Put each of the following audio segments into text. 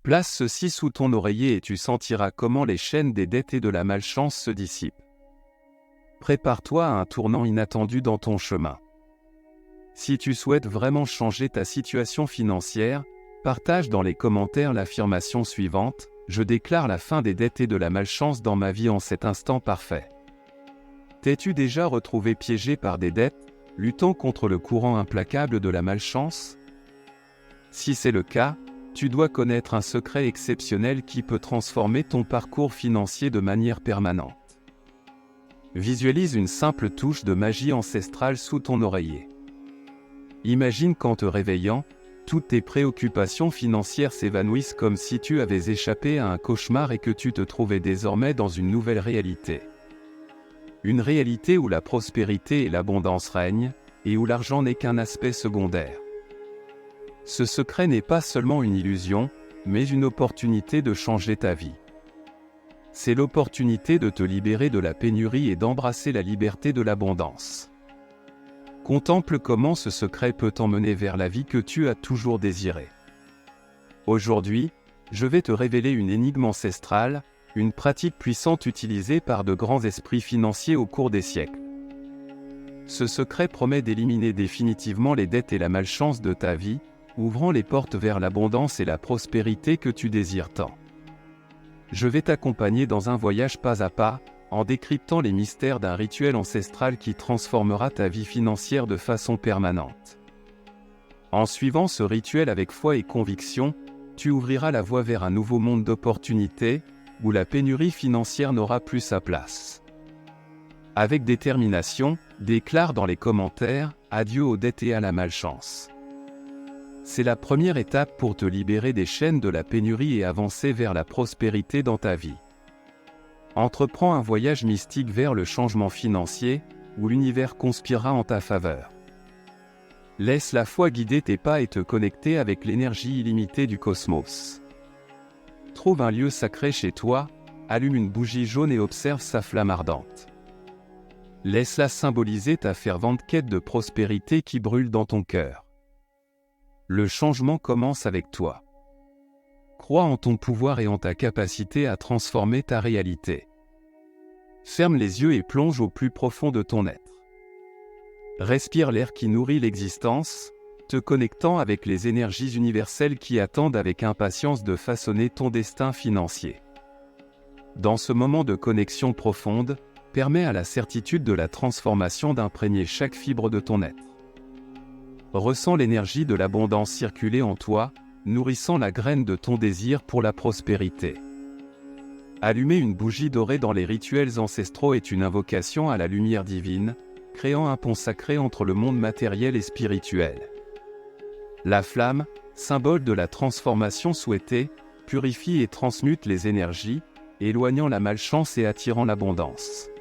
Place ceci sous ton oreiller et tu sentiras comment les chaînes des dettes et de la malchance se dissipent. Prépare-toi à un tournant inattendu dans ton chemin. Si tu souhaites vraiment changer ta situation financière, partage dans les commentaires l'affirmation suivante: je déclare la fin des dettes et de la malchance dans ma vie en cet instant parfait. T'es-tu déjà retrouvé piégé par des dettes, luttant contre le courant implacable de la malchance? Si c'est le cas, tu dois connaître un secret exceptionnel qui peut transformer ton parcours financier de manière permanente. Visualise une simple touche de magie ancestrale sous ton oreiller. Imagine qu'en te réveillant, toutes tes préoccupations financières s'évanouissent comme si tu avais échappé à un cauchemar et que tu te trouvais désormais dans une nouvelle réalité. Une réalité où la prospérité et l'abondance règnent, et où l'argent n'est qu'un aspect secondaire. Ce secret n'est pas seulement une illusion, mais une opportunité de changer ta vie. C'est l'opportunité de te libérer de la pénurie et d'embrasser la liberté de l'abondance. Contemple comment ce secret peut t'emmener vers la vie que tu as toujours désirée. Aujourd'hui, je vais te révéler une énigme ancestrale, une pratique puissante utilisée par de grands esprits financiers au cours des siècles. Ce secret promet d'éliminer définitivement les dettes et la malchance de ta vie, ouvrant les portes vers l'abondance et la prospérité que tu désires tant. Je vais t'accompagner dans un voyage pas à pas, en décryptant les mystères d'un rituel ancestral qui transformera ta vie financière de façon permanente. En suivant ce rituel avec foi et conviction, tu ouvriras la voie vers un nouveau monde d'opportunités, où la pénurie financière n'aura plus sa place. Avec détermination, déclare dans les commentaires « Adieu aux dettes et à la malchance ». C'est la première étape pour te libérer des chaînes de la pénurie et avancer vers la prospérité dans ta vie. Entreprends un voyage mystique vers le changement financier, où l'univers conspirera en ta faveur. Laisse la foi guider tes pas et te connecter avec l'énergie illimitée du cosmos. Trouve un lieu sacré chez toi, allume une bougie jaune et observe sa flamme ardente. Laisse-la symboliser ta fervente quête de prospérité qui brûle dans ton cœur. Le changement commence avec toi. Crois en ton pouvoir et en ta capacité à transformer ta réalité. Ferme les yeux et plonge au plus profond de ton être. Respire l'air qui nourrit l'existence, te connectant avec les énergies universelles qui attendent avec impatience de façonner ton destin financier. Dans ce moment de connexion profonde, permets à la certitude de la transformation d'imprégner chaque fibre de ton être. Ressens l'énergie de l'abondance circuler en toi, nourrissant la graine de ton désir pour la prospérité. Allumer une bougie dorée dans les rituels ancestraux est une invocation à la lumière divine, créant un pont sacré entre le monde matériel et spirituel. La flamme, symbole de la transformation souhaitée, purifie et transmute les énergies, éloignant la malchance et attirant l'abondance.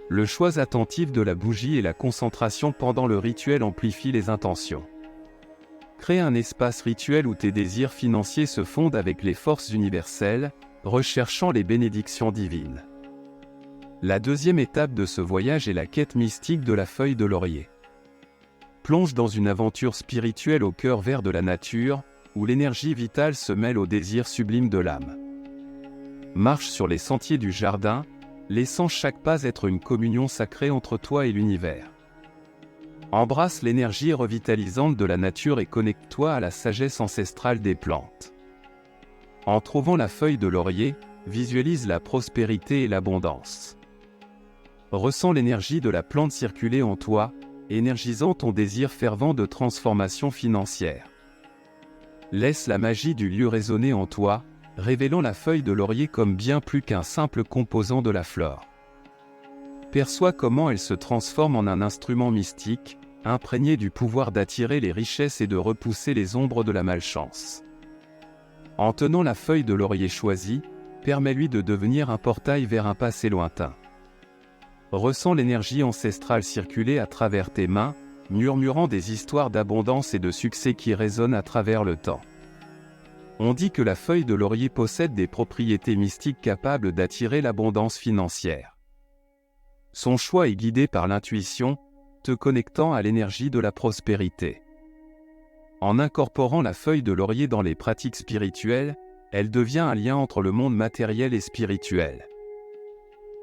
Le choix attentif de la bougie et la concentration pendant le rituel amplifient les intentions. Crée un espace rituel où tes désirs financiers se fondent avec les forces universelles, recherchant les bénédictions divines. La deuxième étape de ce voyage est la quête mystique de la feuille de laurier. Plonge dans une aventure spirituelle au cœur vert de la nature, où l'énergie vitale se mêle au désir sublime de l'âme. Marche sur les sentiers du jardin, laissant chaque pas être une communion sacrée entre toi et l'univers. Embrasse l'énergie revitalisante de la nature et connecte-toi à la sagesse ancestrale des plantes. En trouvant la feuille de laurier, visualise la prospérité et l'abondance. Ressens l'énergie de la plante circuler en toi, énergisant ton désir fervent de transformation financière. Laisse la magie du lieu résonner en toi, révélant la feuille de laurier comme bien plus qu'un simple composant de la flore. Perçois comment elle se transforme en un instrument mystique, imprégné du pouvoir d'attirer les richesses et de repousser les ombres de la malchance. En tenant la feuille de laurier choisie, permets-lui de devenir un portail vers un passé lointain. Ressens l'énergie ancestrale circuler à travers tes mains, murmurant des histoires d'abondance et de succès qui résonnent à travers le temps. On dit que la feuille de laurier possède des propriétés mystiques capables d'attirer l'abondance financière. Son choix est guidé par l'intuition, te connectant à l'énergie de la prospérité. En incorporant la feuille de laurier dans les pratiques spirituelles, elle devient un lien entre le monde matériel et spirituel.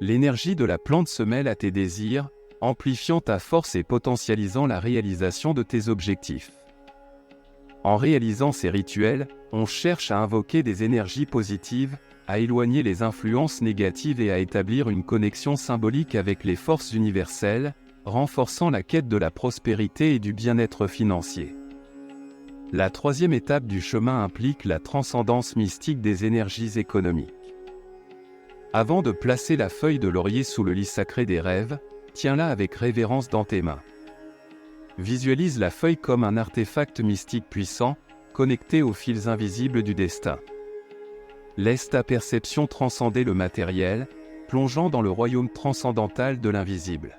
L'énergie de la plante se mêle à tes désirs, amplifiant ta force et potentialisant la réalisation de tes objectifs. En réalisant ces rituels, on cherche à invoquer des énergies positives, à éloigner les influences négatives et à établir une connexion symbolique avec les forces universelles, renforçant la quête de la prospérité et du bien-être financier. La troisième étape du chemin implique la transcendance mystique des énergies économiques. Avant de placer la feuille de laurier sous le lit sacré des rêves, tiens-la avec révérence dans tes mains. Visualise la feuille comme un artefact mystique puissant, connecté aux fils invisibles du destin. Laisse ta perception transcender le matériel, plongeant dans le royaume transcendantal de l'invisible.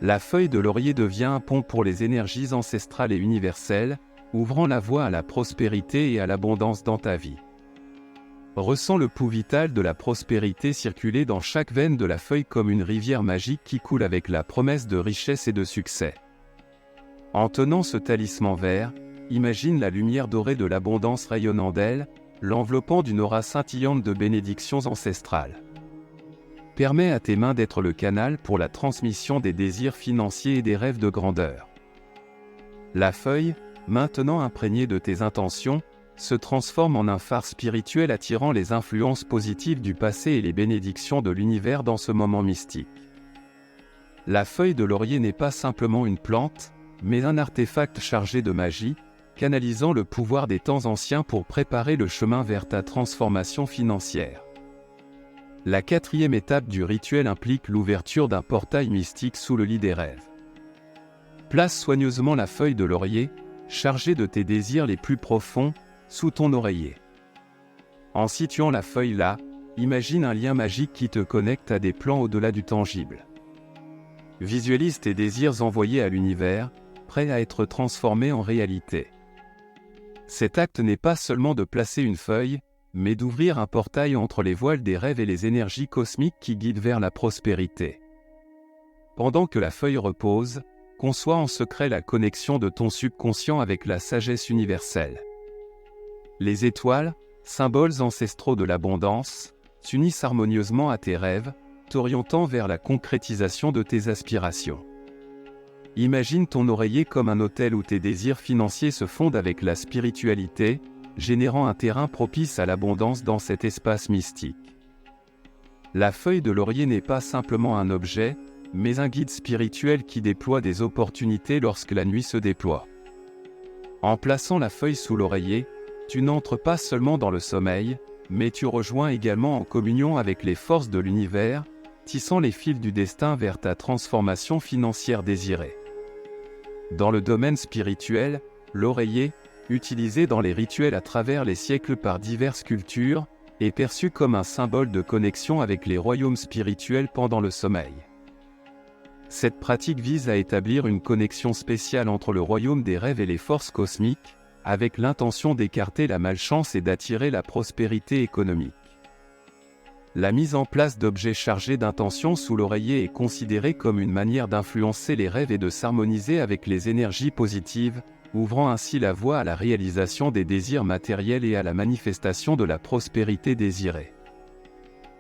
La feuille de laurier devient un pont pour les énergies ancestrales et universelles, ouvrant la voie à la prospérité et à l'abondance dans ta vie. Ressens le pouls vital de la prospérité circuler dans chaque veine de la feuille comme une rivière magique qui coule avec la promesse de richesse et de succès. En tenant ce talisman vert, imagine la lumière dorée de l'abondance rayonnant d'elle, l'enveloppant d'une aura scintillante de bénédictions ancestrales. Permets à tes mains d'être le canal pour la transmission des désirs financiers et des rêves de grandeur. La feuille, maintenant imprégnée de tes intentions, se transforme en un phare spirituel attirant les influences positives du passé et les bénédictions de l'univers dans ce moment mystique. La feuille de laurier n'est pas simplement une plante, mais un artefact chargé de magie, canalisant le pouvoir des temps anciens pour préparer le chemin vers ta transformation financière. La quatrième étape du rituel implique l'ouverture d'un portail mystique sous le lit des rêves. Place soigneusement la feuille de laurier, chargée de tes désirs les plus profonds, sous ton oreiller. En situant la feuille là, imagine un lien magique qui te connecte à des plans au-delà du tangible. Visualise tes désirs envoyés à l'univers, prêts à être transformés en réalité. Cet acte n'est pas seulement de placer une feuille, mais d'ouvrir un portail entre les voiles des rêves et les énergies cosmiques qui guident vers la prospérité. Pendant que la feuille repose, conçois en secret la connexion de ton subconscient avec la sagesse universelle. Les étoiles, symboles ancestraux de l'abondance, s'unissent harmonieusement à tes rêves, t'orientant vers la concrétisation de tes aspirations. Imagine ton oreiller comme un autel où tes désirs financiers se fondent avec la spiritualité, générant un terrain propice à l'abondance dans cet espace mystique. La feuille de laurier n'est pas simplement un objet, mais un guide spirituel qui déploie des opportunités lorsque la nuit se déploie. En plaçant la feuille sous l'oreiller, tu n'entres pas seulement dans le sommeil, mais tu rejoins également en communion avec les forces de l'univers, tissant les fils du destin vers ta transformation financière désirée. Dans le domaine spirituel, l'oreiller, utilisé dans les rituels à travers les siècles par diverses cultures, est perçu comme un symbole de connexion avec les royaumes spirituels pendant le sommeil. Cette pratique vise à établir une connexion spéciale entre le royaume des rêves et les forces cosmiques, avec l'intention d'écarter la malchance et d'attirer la prospérité économique. La mise en place d'objets chargés d'intention sous l'oreiller est considérée comme une manière d'influencer les rêves et de s'harmoniser avec les énergies positives, ouvrant ainsi la voie à la réalisation des désirs matériels et à la manifestation de la prospérité désirée.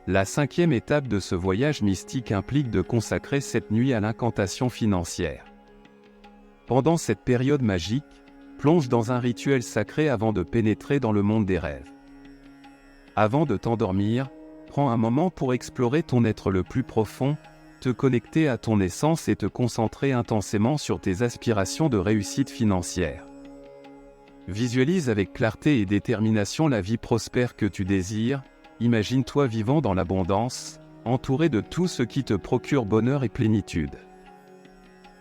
La cinquième étape de ce voyage mystique implique de consacrer cette nuit à l'incantation financière. Pendant cette période magique, plonge dans un rituel sacré avant de pénétrer dans le monde des rêves. Avant de t'endormir, prends un moment pour explorer ton être le plus profond, te connecter à ton essence et te concentrer intensément sur tes aspirations de réussite financière. Visualise avec clarté et détermination la vie prospère que tu désires, imagine-toi vivant dans l'abondance, entouré de tout ce qui te procure bonheur et plénitude.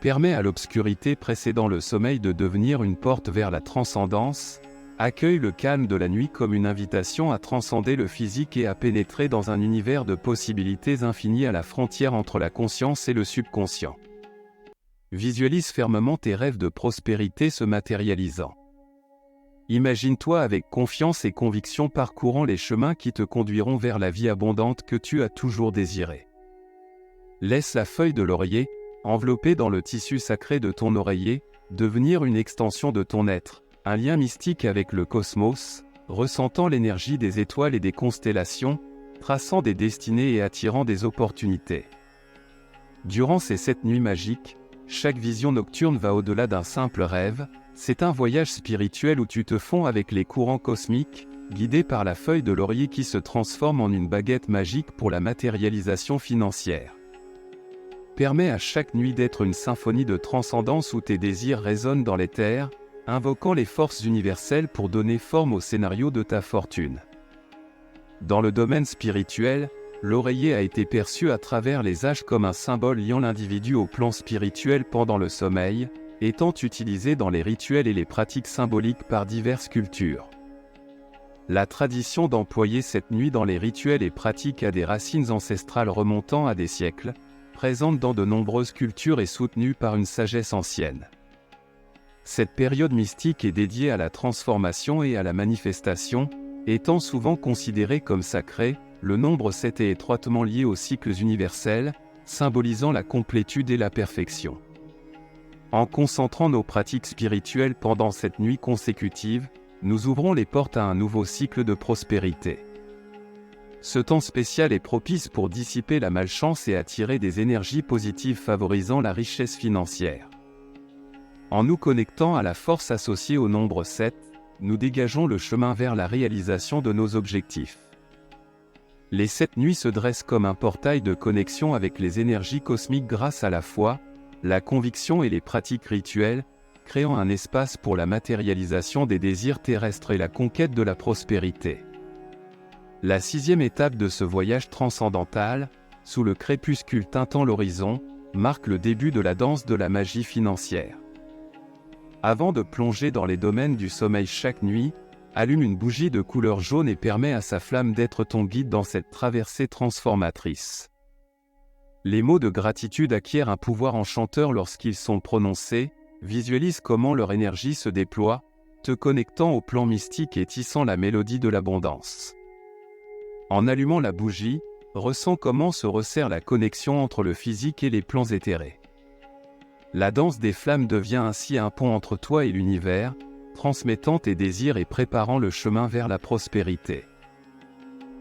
Permets à l'obscurité précédant le sommeil de devenir une porte vers la transcendance, accueille le calme de la nuit comme une invitation à transcender le physique et à pénétrer dans un univers de possibilités infinies à la frontière entre la conscience et le subconscient. Visualise fermement tes rêves de prospérité se matérialisant. Imagine-toi avec confiance et conviction parcourant les chemins qui te conduiront vers la vie abondante que tu as toujours désirée. Laisse la feuille de laurier, enveloppée dans le tissu sacré de ton oreiller, devenir une extension de ton être, un lien mystique avec le cosmos, ressentant l'énergie des étoiles et des constellations, traçant des destinées et attirant des opportunités. Durant ces 7 nuits magiques, chaque vision nocturne va au-delà d'un simple rêve, c'est un voyage spirituel où tu te fonds avec les courants cosmiques, guidé par la feuille de laurier qui se transforme en une baguette magique pour la matérialisation financière. Permet à chaque nuit d'être une symphonie de transcendance où tes désirs résonnent dans l'éther, invoquant les forces universelles pour donner forme au scénario de ta fortune. Dans le domaine spirituel, l'oreiller a été perçu à travers les âges comme un symbole liant l'individu au plan spirituel pendant le sommeil, étant utilisé dans les rituels et les pratiques symboliques par diverses cultures. La tradition d'employer cette nuit dans les rituels et pratiques a des racines ancestrales remontant à des siècles, présente dans de nombreuses cultures et soutenue par une sagesse ancienne. Cette période mystique est dédiée à la transformation et à la manifestation, étant souvent considérée comme sacrée, le nombre 7 est étroitement lié aux cycles universels, symbolisant la complétude et la perfection. En concentrant nos pratiques spirituelles pendant cette nuit consécutive, nous ouvrons les portes à un nouveau cycle de prospérité. Ce temps spécial est propice pour dissiper la malchance et attirer des énergies positives favorisant la richesse financière. En nous connectant à la force associée au nombre 7, nous dégageons le chemin vers la réalisation de nos objectifs. Les 7 nuits se dressent comme un portail de connexion avec les énergies cosmiques grâce à la foi, la conviction et les pratiques rituelles, créant un espace pour la matérialisation des désirs terrestres et la conquête de la prospérité. La 6e étape de ce voyage transcendantal, sous le crépuscule teintant l'horizon, marque le début de la danse de la magie financière. Avant de plonger dans les domaines du sommeil chaque nuit, allume une bougie de couleur jaune et permet à sa flamme d'être ton guide dans cette traversée transformatrice. Les mots de gratitude acquièrent un pouvoir enchanteur lorsqu'ils sont prononcés, visualise comment leur énergie se déploie, te connectant au plan mystique et tissant la mélodie de l'abondance. En allumant la bougie, ressens comment se resserre la connexion entre le physique et les plans éthérés. La danse des flammes devient ainsi un pont entre toi et l'univers, transmettant tes désirs et préparant le chemin vers la prospérité.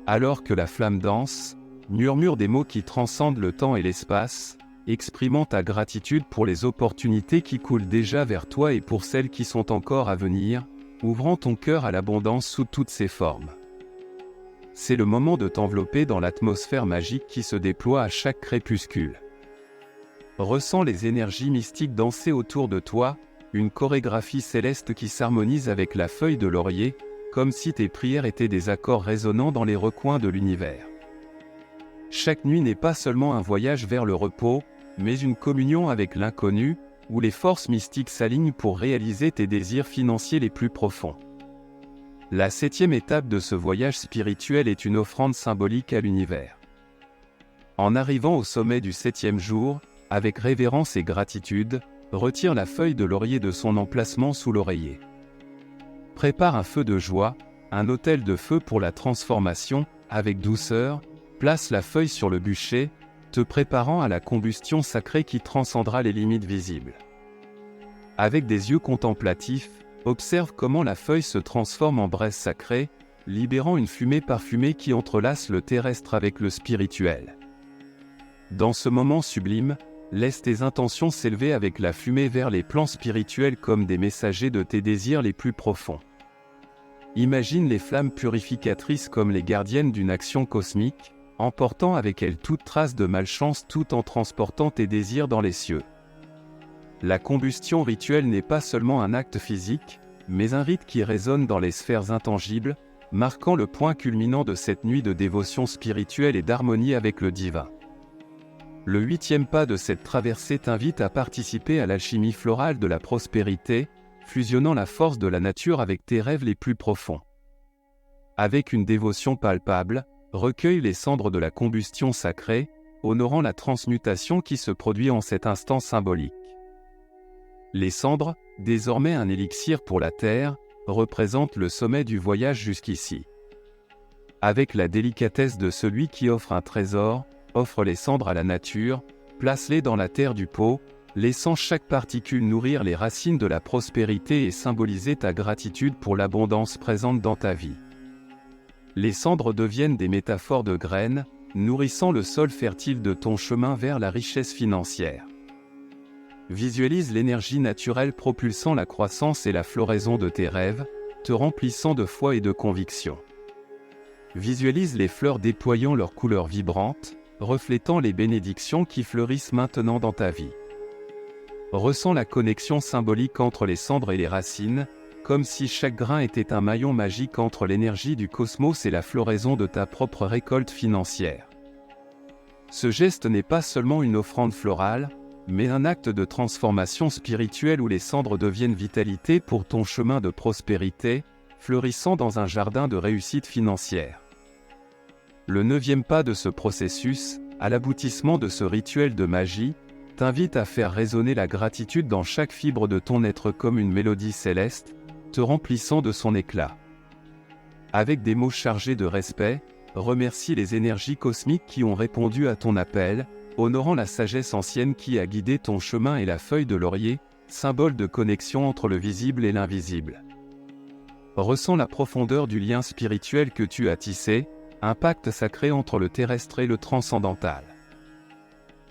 Alors que la flamme danse, murmure des mots qui transcendent le temps et l'espace, exprimant ta gratitude pour les opportunités qui coulent déjà vers toi et pour celles qui sont encore à venir, ouvrant ton cœur à l'abondance sous toutes ses formes. C'est le moment de t'envelopper dans l'atmosphère magique qui se déploie à chaque crépuscule. Ressens les énergies mystiques danser autour de toi, une chorégraphie céleste qui s'harmonise avec la feuille de laurier, comme si tes prières étaient des accords résonnants dans les recoins de l'univers. Chaque nuit n'est pas seulement un voyage vers le repos, mais une communion avec l'inconnu, où les forces mystiques s'alignent pour réaliser tes désirs financiers les plus profonds. La 7e étape de ce voyage spirituel est une offrande symbolique à l'univers. En arrivant au sommet du 7e jour, avec révérence et gratitude, retire la feuille de laurier de son emplacement sous l'oreiller. Prépare un feu de joie, un autel de feu pour la transformation, avec douceur, place la feuille sur le bûcher, te préparant à la combustion sacrée qui transcendra les limites visibles. Avec des yeux contemplatifs, observe comment la feuille se transforme en braise sacrée, libérant une fumée parfumée qui entrelace le terrestre avec le spirituel. Dans ce moment sublime, laisse tes intentions s'élever avec la fumée vers les plans spirituels comme des messagers de tes désirs les plus profonds. Imagine les flammes purificatrices comme les gardiennes d'une action cosmique, emportant avec elles toute trace de malchance tout en transportant tes désirs dans les cieux. La combustion rituelle n'est pas seulement un acte physique, mais un rite qui résonne dans les sphères intangibles, marquant le point culminant de cette nuit de dévotion spirituelle et d'harmonie avec le divin. Le 8e pas de cette traversée t'invite à participer à l'alchimie florale de la prospérité, fusionnant la force de la nature avec tes rêves les plus profonds. Avec une dévotion palpable, recueille les cendres de la combustion sacrée, honorant la transmutation qui se produit en cet instant symbolique. Les cendres, désormais un élixir pour la terre, représentent le sommet du voyage jusqu'ici. Avec la délicatesse de celui qui offre un trésor, offre les cendres à la nature, place-les dans la terre du pot, laissant chaque particule nourrir les racines de la prospérité et symboliser ta gratitude pour l'abondance présente dans ta vie. Les cendres deviennent des métaphores de graines, nourrissant le sol fertile de ton chemin vers la richesse financière. Visualise l'énergie naturelle propulsant la croissance et la floraison de tes rêves, te remplissant de foi et de conviction. Visualise les fleurs déployant leurs couleurs vibrantes, reflétant les bénédictions qui fleurissent maintenant dans ta vie. Ressens la connexion symbolique entre les cendres et les racines, comme si chaque grain était un maillon magique entre l'énergie du cosmos et la floraison de ta propre récolte financière. Ce geste n'est pas seulement une offrande florale, mais un acte de transformation spirituelle où les cendres deviennent vitalité pour ton chemin de prospérité, fleurissant dans un jardin de réussite financière. Le 9e pas de ce processus, à l'aboutissement de ce rituel de magie, t'invite à faire résonner la gratitude dans chaque fibre de ton être comme une mélodie céleste, te remplissant de son éclat. Avec des mots chargés de respect, remercie les énergies cosmiques qui ont répondu à ton appel, honorant la sagesse ancienne qui a guidé ton chemin et la feuille de laurier, symbole de connexion entre le visible et l'invisible. Ressens la profondeur du lien spirituel que tu as tissé, un pacte sacré entre le terrestre et le transcendantal.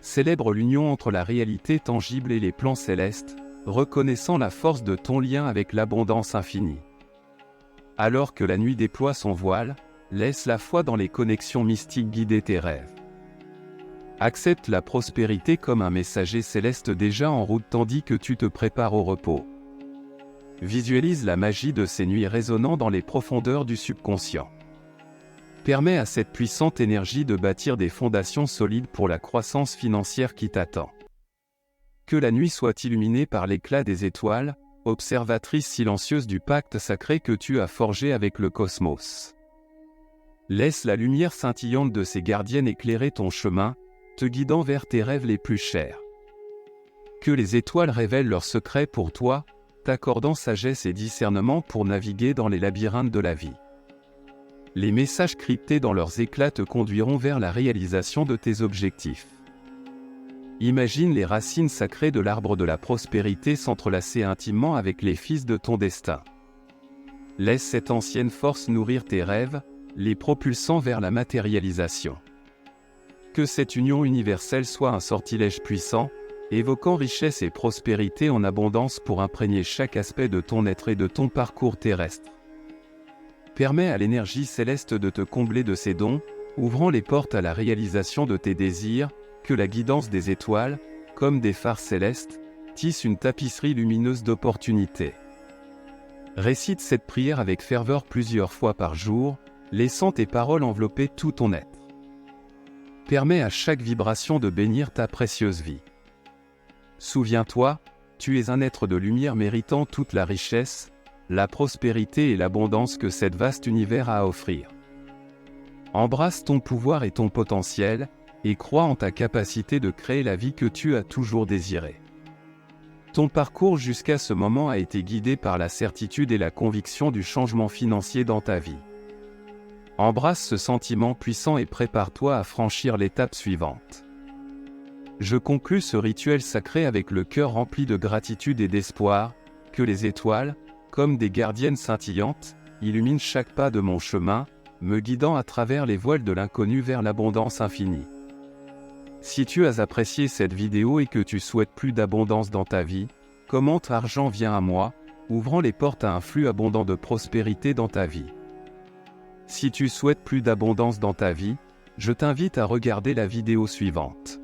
Célèbre l'union entre la réalité tangible et les plans célestes, reconnaissant la force de ton lien avec l'abondance infinie. Alors que la nuit déploie son voile, laisse la foi dans les connexions mystiques guider tes rêves. Accepte la prospérité comme un messager céleste déjà en route tandis que tu te prépares au repos. Visualise la magie de ces nuits résonnant dans les profondeurs du subconscient. Permets à cette puissante énergie de bâtir des fondations solides pour la croissance financière qui t'attend. Que la nuit soit illuminée par l'éclat des étoiles, observatrice silencieuse du pacte sacré que tu as forgé avec le cosmos. Laisse la lumière scintillante de ces gardiennes éclairer ton chemin, te guidant vers tes rêves les plus chers. Que les étoiles révèlent leurs secrets pour toi, t'accordant sagesse et discernement pour naviguer dans les labyrinthes de la vie. Les messages cryptés dans leurs éclats te conduiront vers la réalisation de tes objectifs. Imagine les racines sacrées de l'arbre de la prospérité s'entrelacer intimement avec les fils de ton destin. Laisse cette ancienne force nourrir tes rêves, les propulsant vers la matérialisation. Que cette union universelle soit un sortilège puissant, évoquant richesse et prospérité en abondance pour imprégner chaque aspect de ton être et de ton parcours terrestre. Permets à l'énergie céleste de te combler de ses dons, ouvrant les portes à la réalisation de tes désirs, que la guidance des étoiles, comme des phares célestes, tisse une tapisserie lumineuse d'opportunités. Récite cette prière avec ferveur plusieurs fois par jour, laissant tes paroles envelopper tout ton être. Permets à chaque vibration de bénir ta précieuse vie. Souviens-toi, tu es un être de lumière méritant toute la richesse, la prospérité et l'abondance que cet vaste univers a à offrir. Embrasse ton pouvoir et ton potentiel, et crois en ta capacité de créer la vie que tu as toujours désirée. Ton parcours jusqu'à ce moment a été guidé par la certitude et la conviction du changement financier dans ta vie. Embrasse ce sentiment puissant et prépare-toi à franchir l'étape suivante. Je conclus ce rituel sacré avec le cœur rempli de gratitude et d'espoir, que les étoiles, comme des gardiennes scintillantes, illuminent chaque pas de mon chemin, me guidant à travers les voiles de l'inconnu vers l'abondance infinie. Si tu as apprécié cette vidéo et que tu souhaites plus d'abondance dans ta vie, commente Argent vient à moi, ouvrant les portes à un flux abondant de prospérité dans ta vie. Si tu souhaites plus d'abondance dans ta vie, je t'invite à regarder la vidéo suivante.